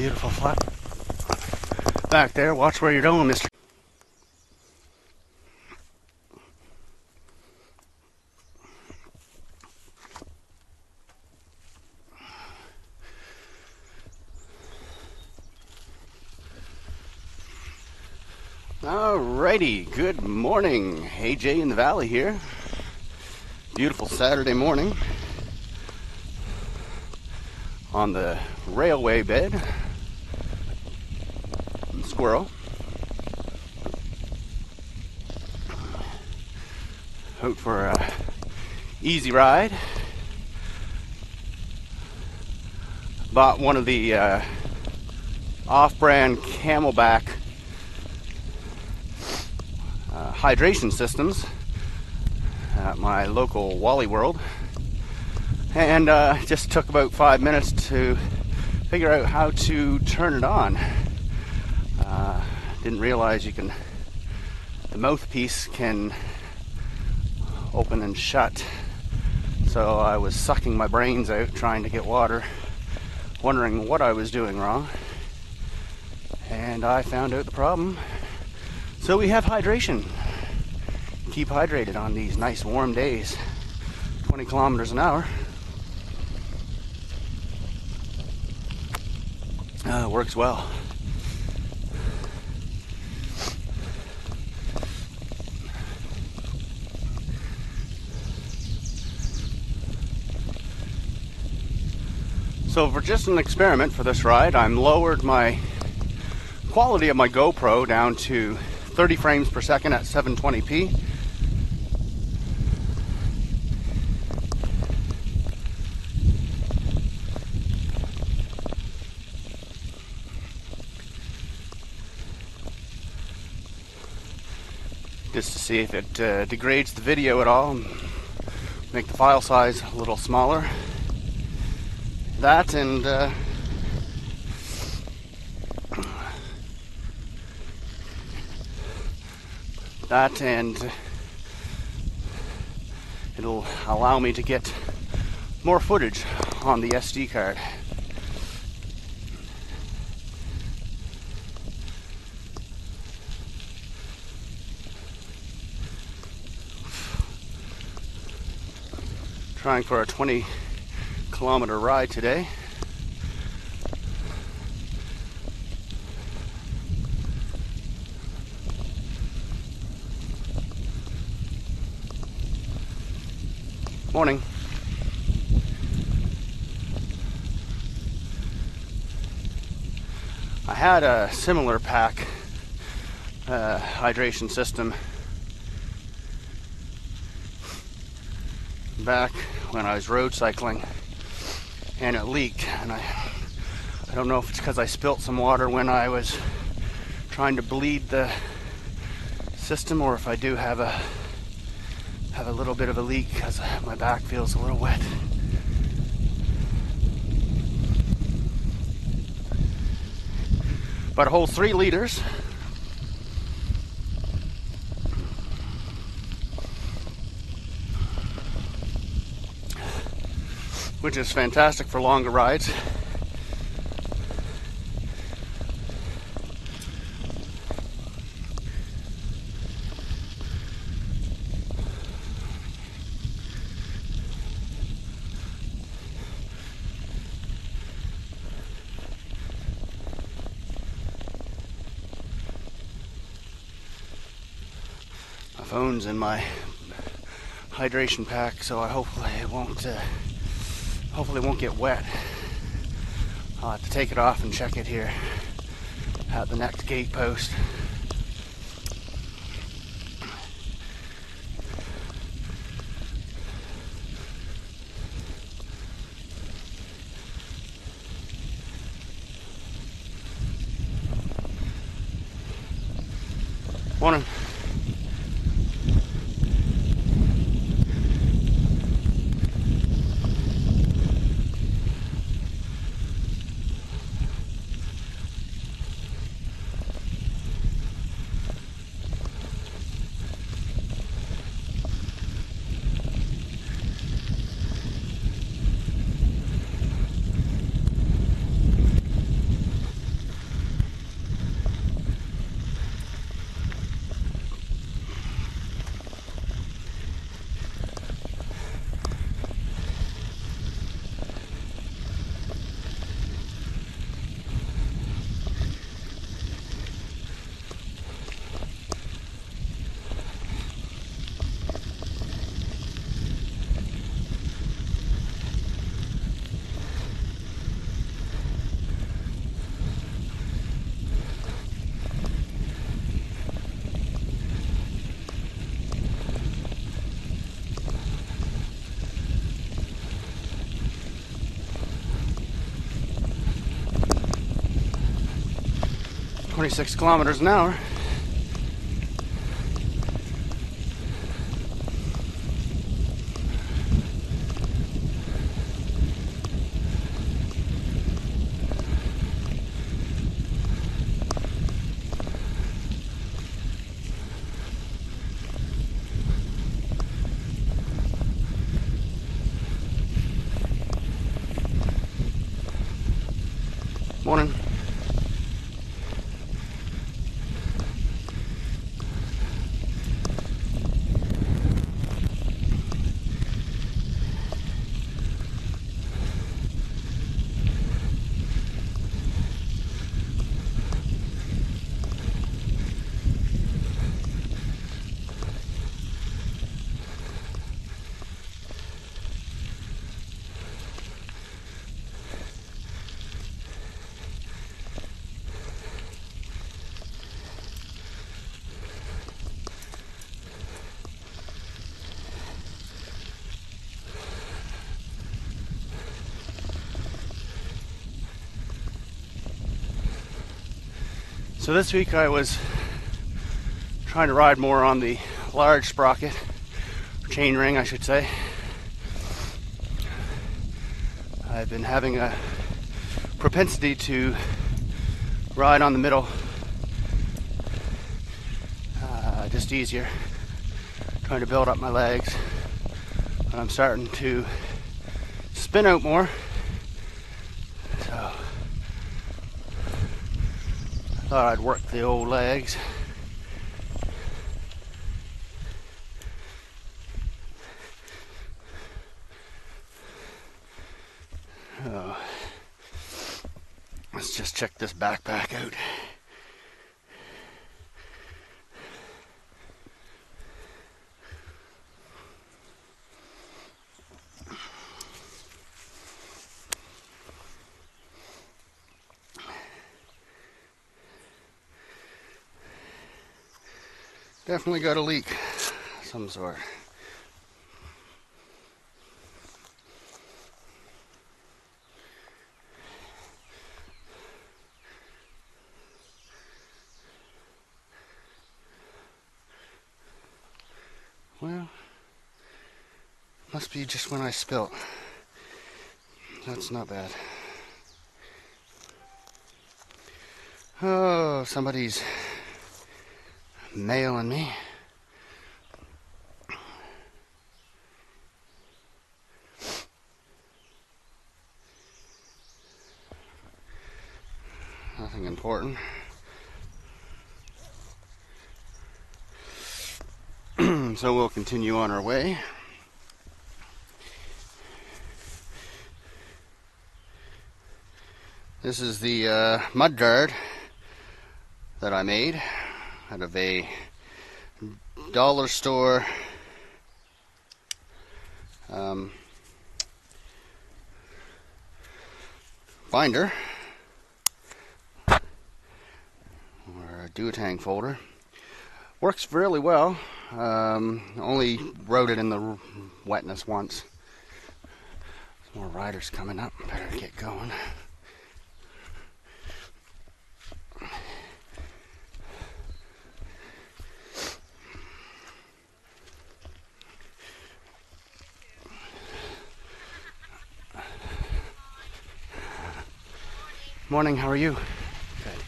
beautiful flat back there. Watch where you're going, mister. Alrighty, good morning. AJ in the valley here. Beautiful Saturday morning on the railway bed. Squirrel. Out for a easy ride. Bought one of the off-brand Camelback hydration systems at my local Wally World, and just took about 5 minutes to figure out how to turn it on. Didn't realize the mouthpiece can open and shut, so I was sucking my brains out trying to get water, wondering what I was doing wrong, and I found out the problem. So we have hydration. Keep hydrated on these nice warm days, 20 kilometers an hour. Works well. So for just an experiment for this ride, I'm lowered my quality of my GoPro down to 30 frames per second at 720p. Just to see if it degrades the video at all, and make the file size a little smaller. That and it'll allow me to get more footage on the SD card. Trying for a 20-kilometer ride today. Morning. I had a similar pack hydration system back when I was road cycling, and it leaked, and I don't know if it's because I spilt some water when I was trying to bleed the system, or if I do have a little bit of a leak because my back feels a little wet. But it holds 3 liters. Which is fantastic for longer rides. My phone's in my hydration pack, so hopefully it won't get wet. I'll have to take it off and check it here at the next gate post. Morning. 26 kilometers an hour. Morning. So this week I was trying to ride more on the large sprocket, chain ring I should say. I've been having a propensity to ride on the middle, just easier, trying to build up my legs, and I'm starting to spin out more. So thought I'd work the old legs. Oh. Let's just check this backpack out. Definitely got a leak of some sort. Well, must be just when I spilt. That's not bad. Oh, somebody's mailing me. Nothing important. So we'll continue on our way. This is the mud guard that I made out of a dollar store binder or a duotang folder. Works really well. Only rode it in the wetness once. More riders coming up. Better get going. Morning, how are you? Good.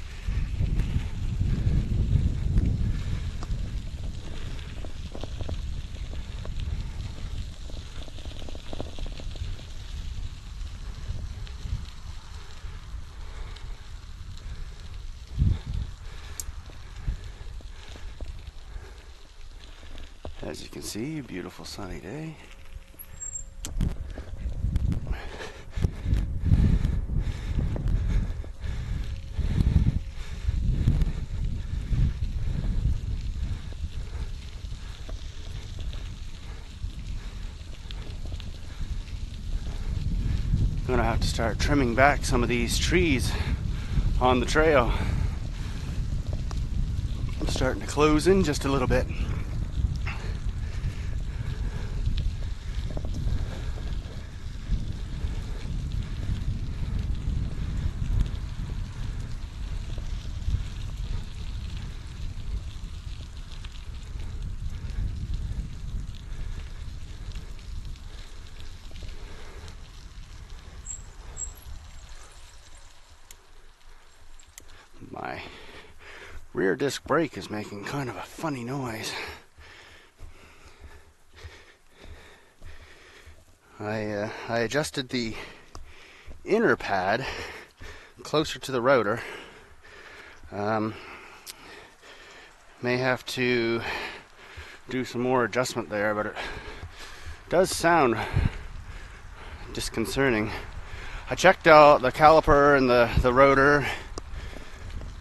As you can see, beautiful sunny day. I'm gonna have to start trimming back some of these trees on the trail. I'm starting to close in just a little bit. rear disc brake is making kind of a funny noise. I adjusted the inner pad closer to the rotor. May have to do some more adjustment there, but it does sound disconcerting. I checked out the caliper and the rotor,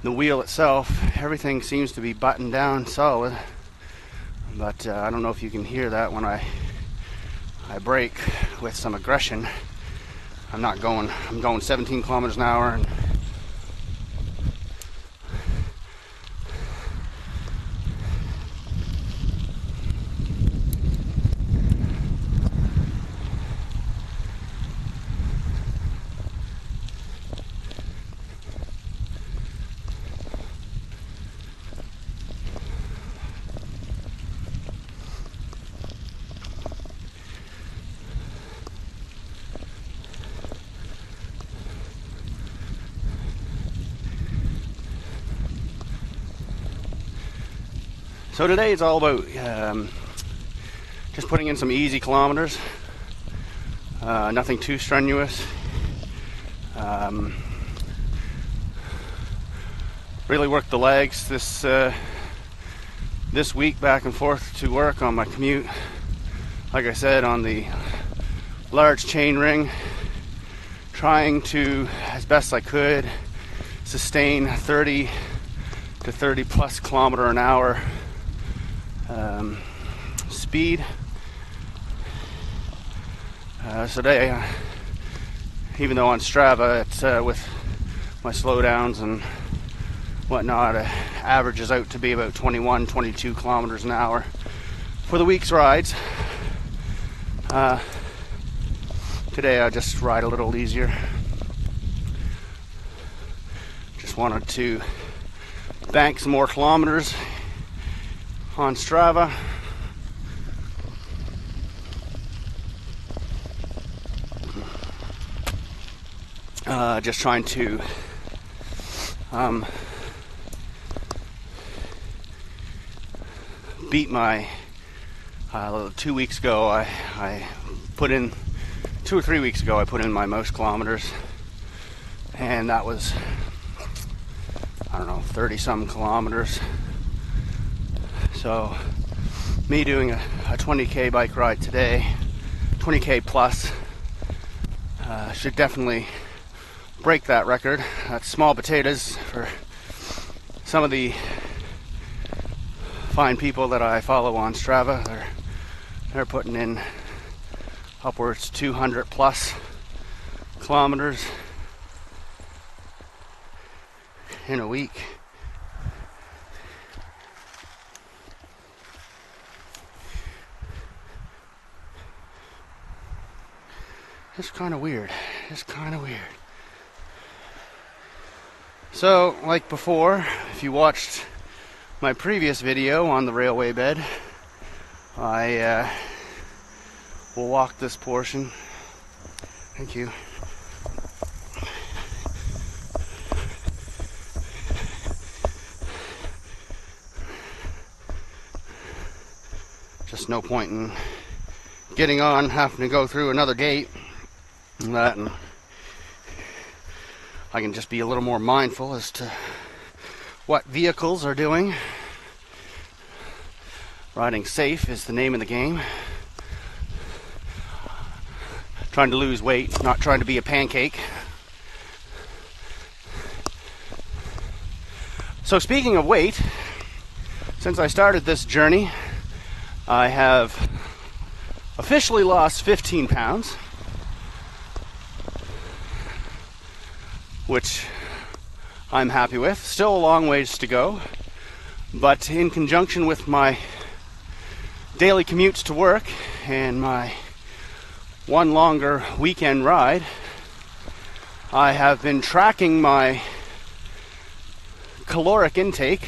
the wheel itself. Everything seems to be buttoned down solid, but I don't know if you can hear that when I brake with some aggression. I'm going 17 kilometers an hour, and so today it's all about just putting in some easy kilometers, nothing too strenuous. Really worked the legs this week back and forth to work on my commute. Like I said, on the large chain ring, trying to, as best I could, sustain 30 to 30 plus kilometer an hour speed. So today, even though on Strava it's with my slowdowns and whatnot, it averages out to be about 21, 22 kilometers an hour for the week's rides. Today I just ride a little easier. Just wanted to bank some more kilometers on Strava. Just trying to beat my 2 weeks ago. I put in 2 or 3 weeks ago. I put in my most kilometers, and that was, I don't know, 30 some kilometers. So me doing a 20k bike ride today, 20k plus, should definitely break that record. That's small potatoes for some of the fine people that I follow on Strava. They're putting in upwards 200 plus kilometers in a week. It's kind of weird. So, like before, if you watched my previous video on the railway bed, I will walk this portion. Thank you. Just no point in getting on, having to go through another gate and that, and I can just be a little more mindful as to what vehicles are doing. Riding safe is the name of the game. Trying to lose weight, not trying to be a pancake. So speaking of weight, since I started this journey, I have officially lost 15 pounds, which I'm happy with. Still a long ways to go, but in conjunction with my daily commutes to work and my one longer weekend ride, I have been tracking my caloric intake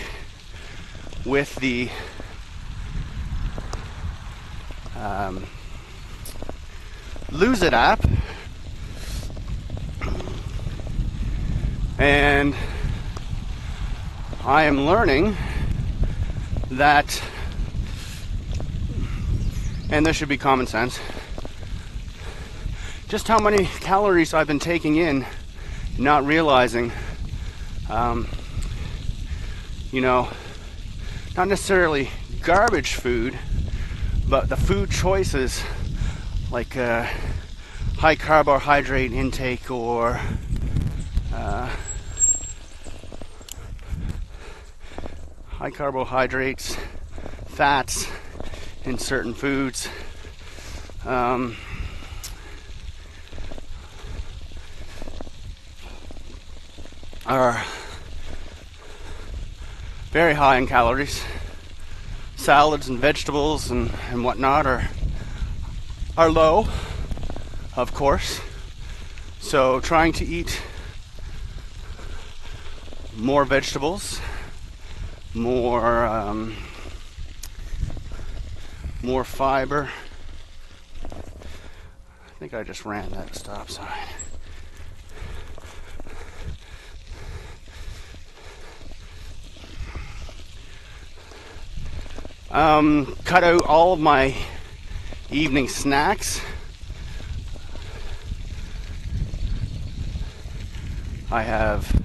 with the Lose It app, and I am learning that, and this should be common sense, just how many calories I've been taking in, not realizing, not necessarily garbage food, but the food choices, like high carbohydrate intake or high carbohydrates, fats in certain foods. Are very high in calories. Salads and vegetables and whatnot are low, of course. So trying to eat more vegetables, more fiber. I think I just ran that stop sign. Cut out all of my evening snacks. I have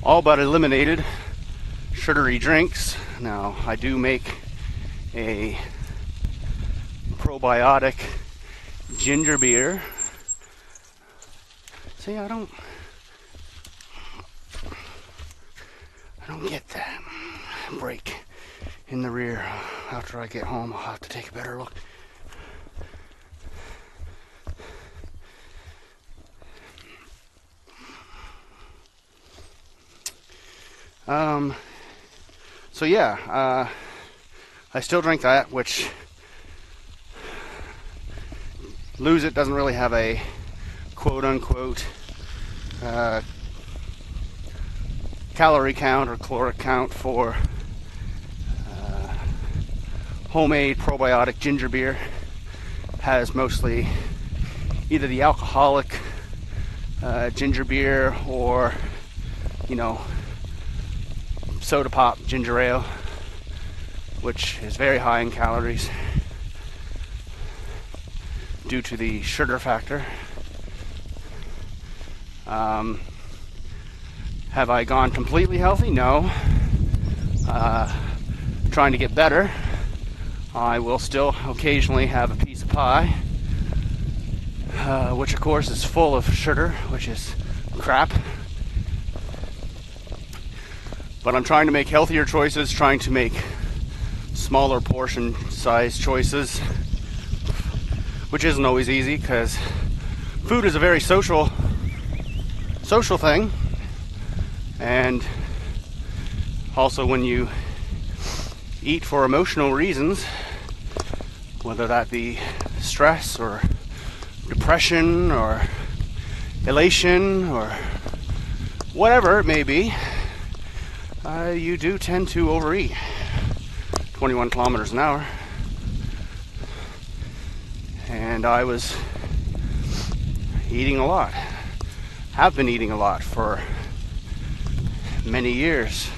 all but eliminated sugary drinks. Now, I do make a probiotic ginger beer. See, I don't get that break in the rear. After I get home, I'll have to take a better look. So yeah, I still drink that, which Lose It doesn't really have a quote-unquote calorie count or caloric count for homemade probiotic ginger beer. Has mostly either the alcoholic ginger beer or, soda pop ginger ale, which is very high in calories due to the sugar factor. Have I gone completely healthy? No. Trying to get better. I will still occasionally have a piece of pie, which of course is full of sugar, which is crap. But I'm trying to make healthier choices, trying to make smaller portion size choices, which isn't always easy because food is a very social thing. And also when you eat for emotional reasons, whether that be stress or depression or elation or whatever it may be, you do tend to overeat. 21 kilometers an hour. And I was eating a lot. Have been eating a lot for many years.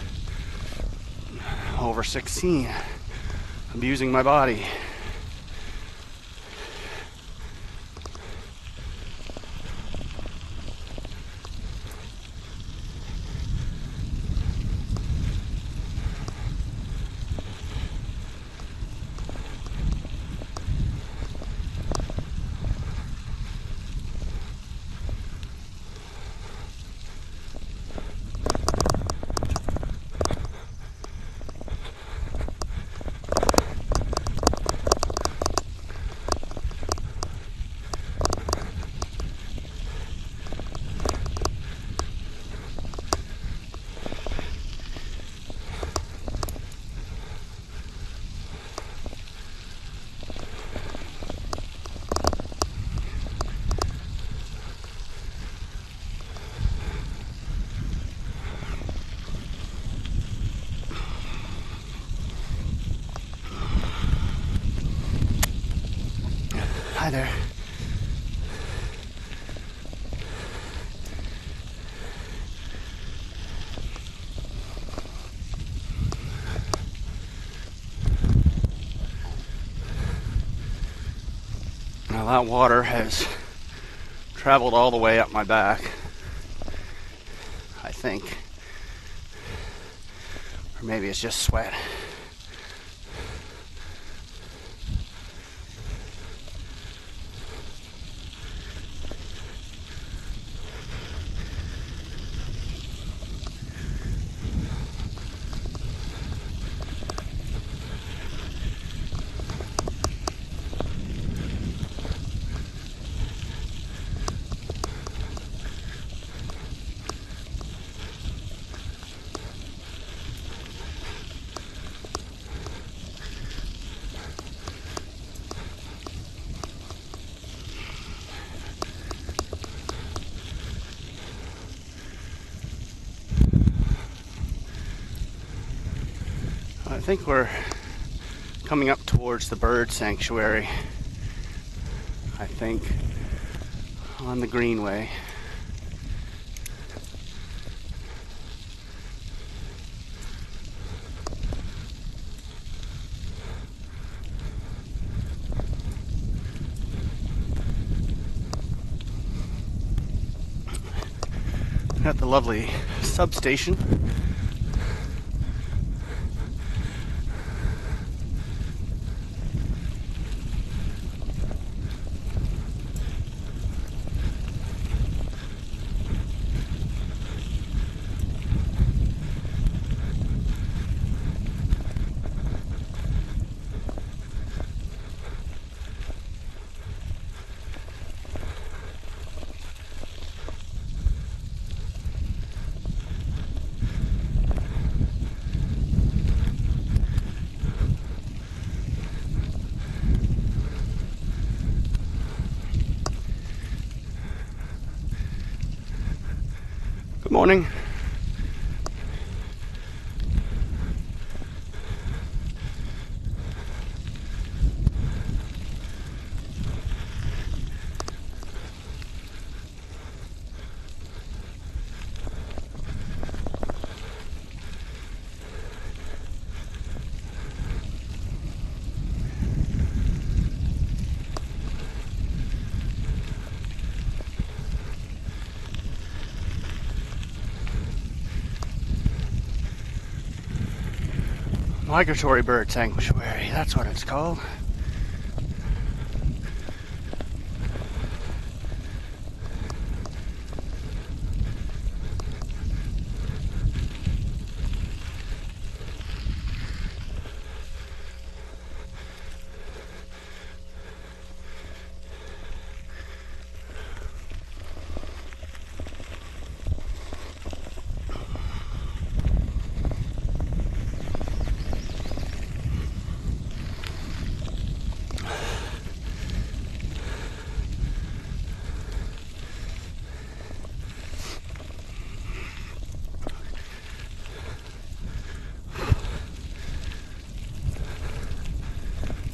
Over 16. Abusing my body. Hi there. Now that water has traveled all the way up my back, I think. Or maybe it's just sweat. I think we're coming up towards the bird sanctuary, I think, on the Greenway. Got the lovely substation. Good morning. Migratory bird sanctuary, that's what it's called.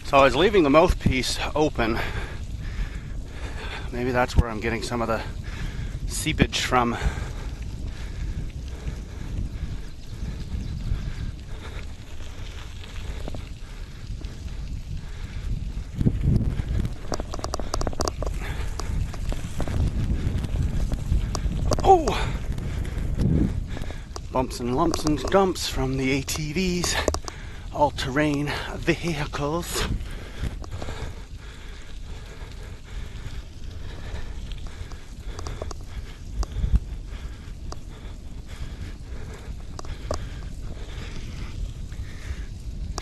So I was leaving the mouthpiece open. Maybe that's where I'm getting some of the seepage from. Oh! Bumps and lumps and dumps from the ATVs. All-terrain vehicles.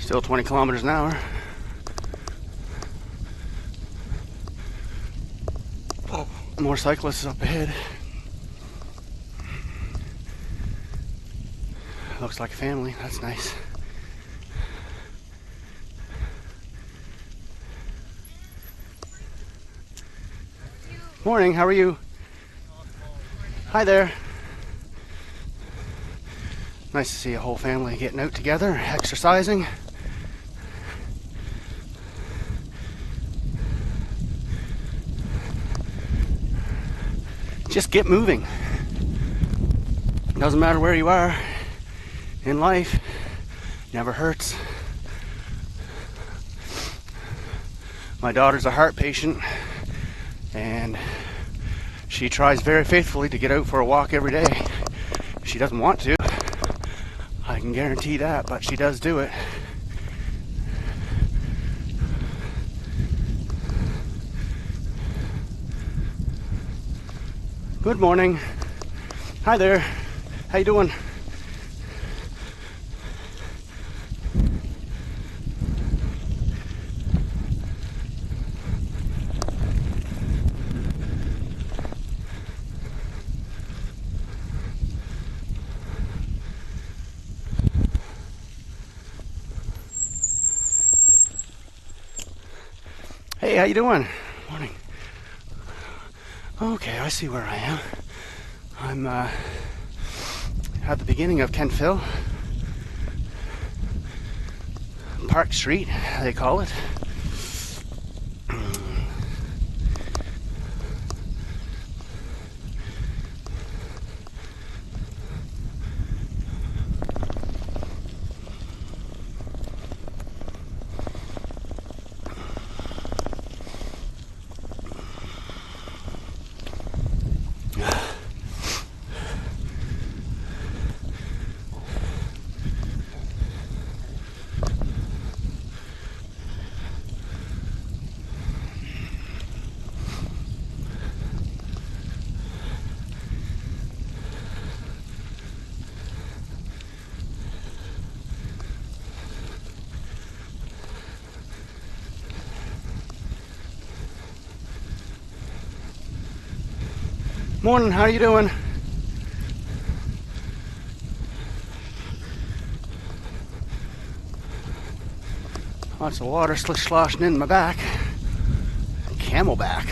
Still 20 kilometers an hour. Oh, more cyclists up ahead. Looks like a family, that's nice. Morning, how are you? Hi there. Nice to see a whole family getting out together, exercising. Just get moving. Doesn't matter where you are in life, never hurts. My daughter's a heart patient. And she tries very faithfully to get out for a walk every day. She doesn't want to, I can guarantee that, but she does do it. Good morning. Hi there. How you doing? Hey, how you doing? Morning. Okay, I see where I am. I'm at the beginning of Kentville. Park Street, they call it. Morning, how you doing? Lots of water sloshing in my back. Camelback.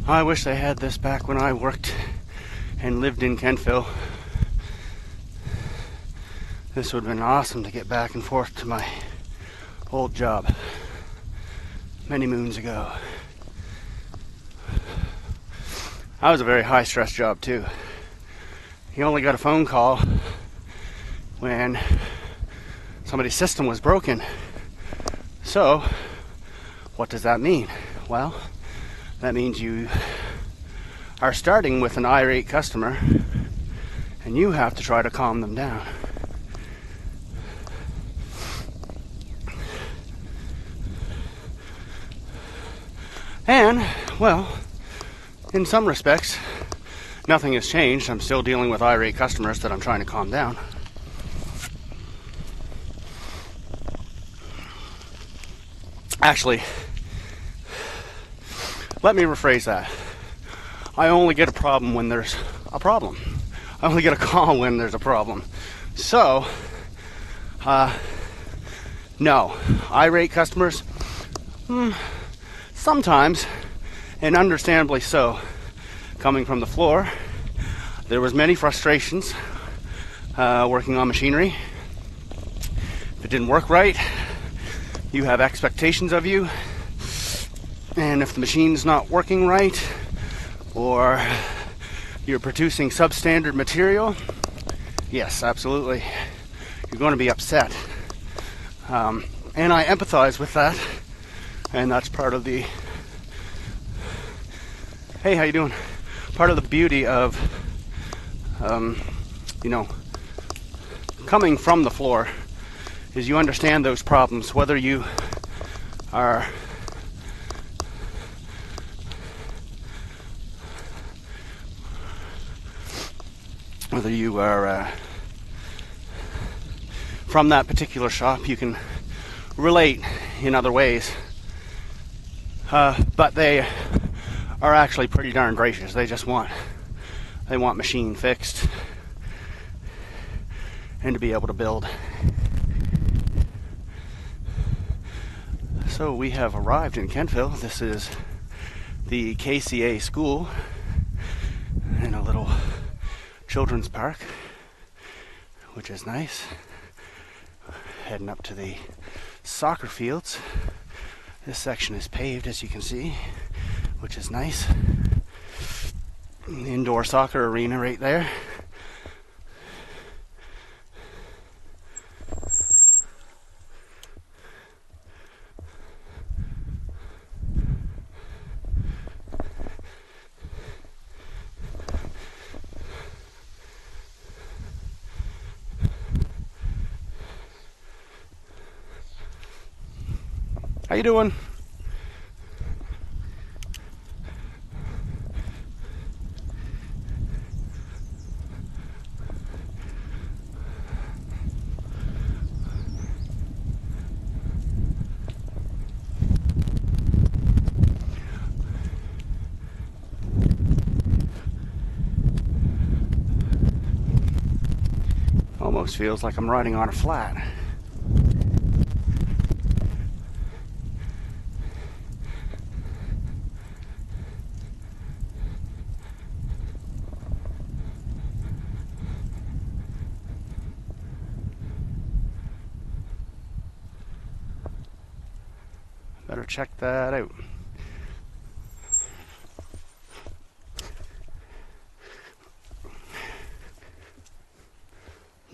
I wish they had this back when I worked and lived in Kentville. This would have been awesome to get back and forth to my old job many moons ago. That was a very high stress job too. You only got a phone call when somebody's system was broken. So, what does that mean? Well, that means you are starting with an irate customer and you have to try to calm them down. And, well, in some respects, nothing has changed. I'm still dealing with irate customers that I'm trying to calm down. Actually, let me rephrase that. I only get a problem when there's a problem. I only get a call when there's a problem. So, no. Irate customers, sometimes, and understandably so. Coming from the floor, there was many frustrations working on machinery. If it didn't work right, you have expectations of you. And if the machine's not working right, or you're producing substandard material, Yes, absolutely. You're going to be upset. And I empathize with that. And that's part of the... Hey, how you doing? Part of the beauty of, coming from the floor is you understand those problems, whether you are from that particular shop. You can relate in other ways, but they are actually pretty darn gracious. They want machine fixed and to be able to build. So we have arrived in Kentville. This is the KCA school in a little children's park, which is nice. Heading up to the soccer fields. This section is paved, as you can see, which is nice. Indoor soccer arena right there. How you doing? Almost feels like I'm riding on a flat. Better check that out.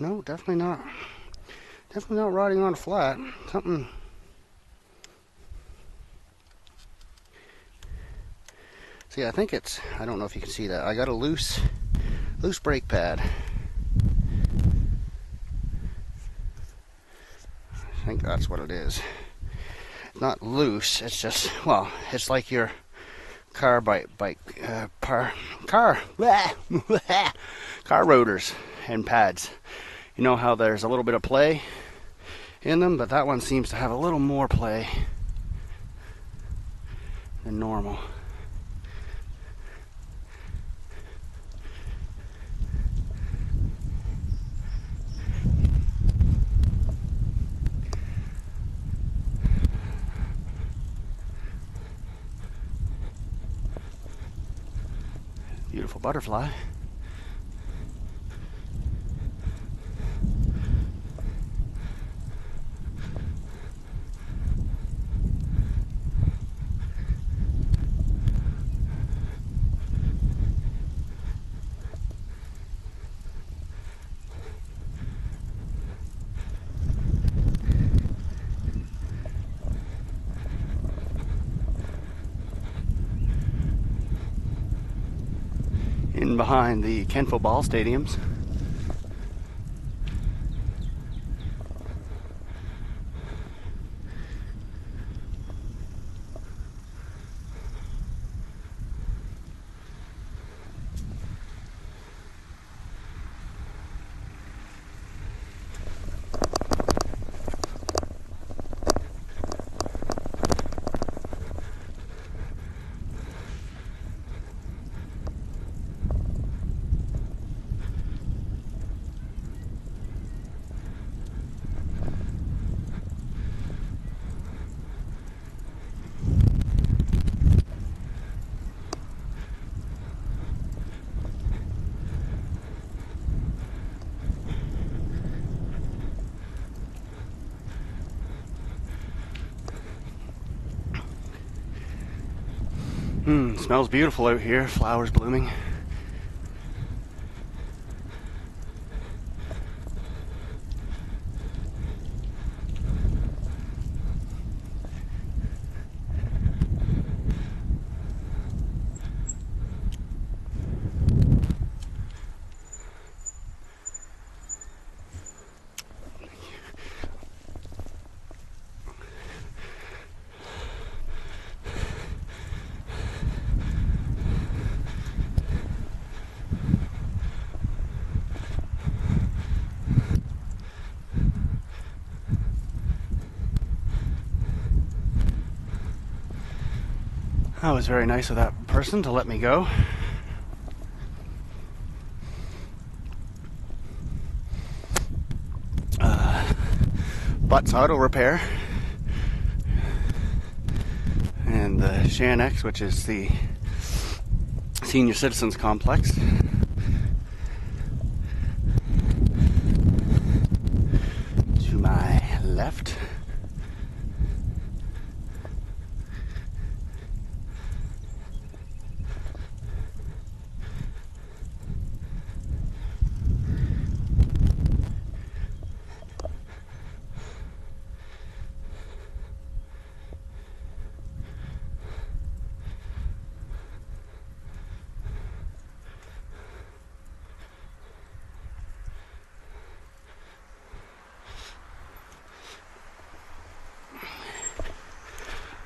No, definitely not. Definitely not riding on a flat. Something. See, I think it's, I don't know if you can see that. I got a loose brake pad. I think that's what it is. Not loose, it's just, well, it's like your car rotors and pads. You know how there's a little bit of play in them, but that one seems to have a little more play than normal. Beautiful butterfly. In behind the Kentville ball stadiums. Smells beautiful out here, flowers blooming. That was very nice of that person to let me go. Butts Auto Repair and the Shanx, which is the Senior Citizens Complex. To my left.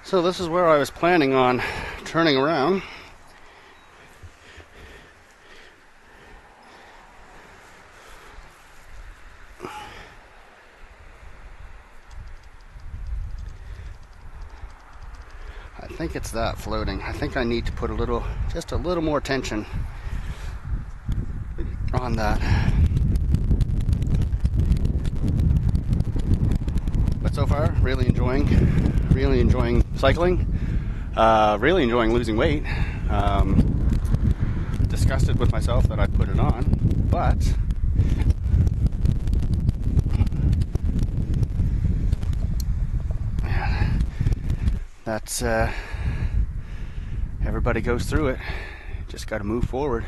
So this is where I was planning on turning around. I think it's that floating. I think I need to put just a little more tension on that. But so far, really enjoying cycling, really enjoying losing weight. Disgusted with myself that I put it on, but that's everybody goes through it. Just got to move forward.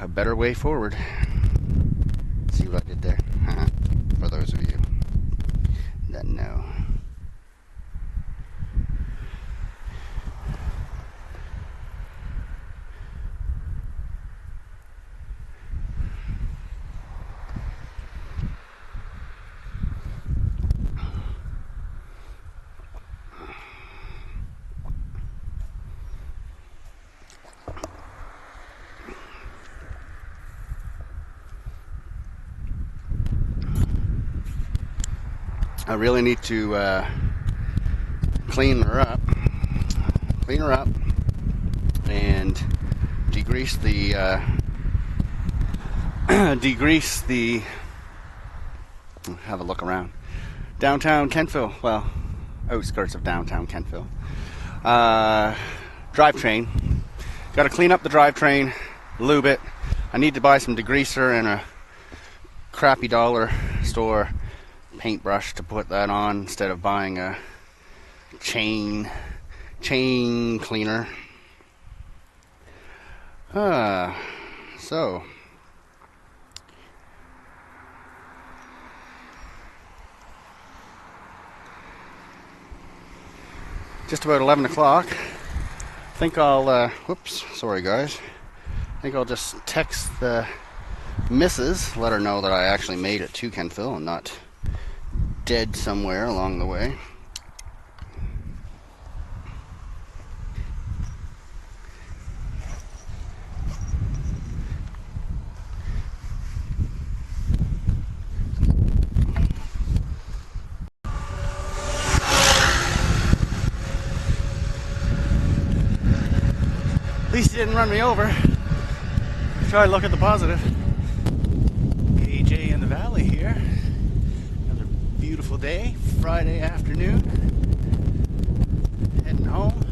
A better way forward. See what I did there? For those of you that know. I really need to clean her up and degrease the have a look around downtown Kentville, well, outskirts of downtown Kentville. Drivetrain, got to clean up the drivetrain, lube it. I need to buy some degreaser and a crappy dollar store paintbrush to put that on instead of buying a chain cleaner. So just about 11 o'clock. I think I'll whoops, sorry guys. I think I'll just text the missus, let her know that I actually made it to Kentville and not dead somewhere along the way. At least he didn't run me over. Try to look at the positive. AJ in the valley here. Another beautiful day, Friday afternoon. Heading home.